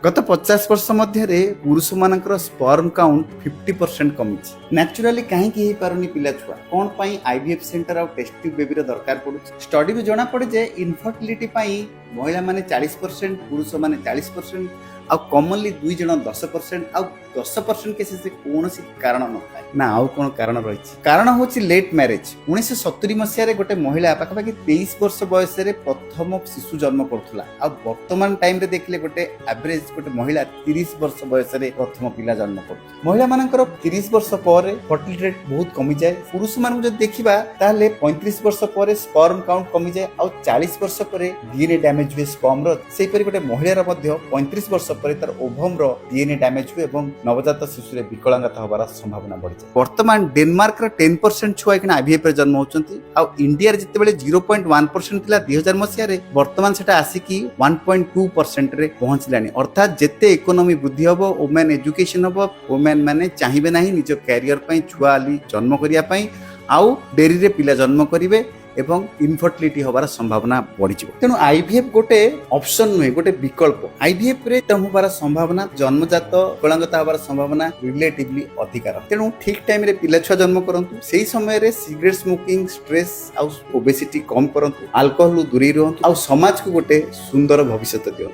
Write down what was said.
गत 50 वर्ष मध्य पुरुष मानकर स्पर्म काउंट 50% कमी। नेचुराली कहीं पारुनी पिला छुआ कौन पाई IVF centre a test tube baby दरकार पड़ू। स्टडी भी जना पड़े जे इनफर्टिलिटी पाई महिला माने 40%, पुरुष माने 40%, आ कॉमनली 2 जन 10%, आ 10% केसेस कौन कारण न था ना आउ कौन कारण रही। कारण होची लेट मैरिज। 1970 मसीह रे गोटे महिला पाखापाखि 23 वर्ष बयस रे प्रथम शिशु जन्म करथुला। आ वर्तमान टाइम रे देखले गोटे एवरेज गोटे महिला 30 वर्ष बयस रे प्रथम पिला जन्म करथुला। महिला मानकर 30 वर्ष पर फर्टिलिटी रेट बहुत कमी जाए। पुरुष मान जब देखिबा ताले 35 वर्ष पर स्पर्म काउंट कमी जाए आ 40 वर्ष पर डीएनए डैमेज हुए स्पर्म रो। सेहि परि गोटे महिला रो मध्य 35 वर्ष पर तार ओवम रो डीएनए डैमेज हुए एवं नवजात शिशु रे विकलांगता होबार संभावना बढ़ी जाए। वर्तमान डेनमार्क रो 10% छुआ कि आईवीएफ रे जन्म होचंती आ इंडिया रे जतेबेले 0.1% थिला 2000 मसिया रे वर्तमान सेटा आसीकी 1.2% रे पहुंचलानी। अर्थात जेते इकोनॉमी वृद्धि हबो, वुमेन एजुकेशन हबो, वुमेन माने चाहिबे नाही निज कैरियर पई छुआ आली जन्म करिया पई आउ डेरी रे पिला जन्म करिवे एवं इनफर्टिलिटी होबार संभावना बढ़ी जाए। तेणु आईवीएफ गोटे ऑप्शन नुहे, गोटे विकल्प। आईवीएफ रे तम होबार संभावना जन्मजात विकलांगता होबार संभावना रिलेटिवली अधिक। तेणु ठीक टाइम रे पिला छुआ जन्म करंतु। सेही समय रे सिगरेट स्मोकिंग, स्ट्रेस आ ओबेसिटी कम करंतु, अल्कोहल दूरी रहंतु आ समाज को गोटे सुंदर भविष्य दियो।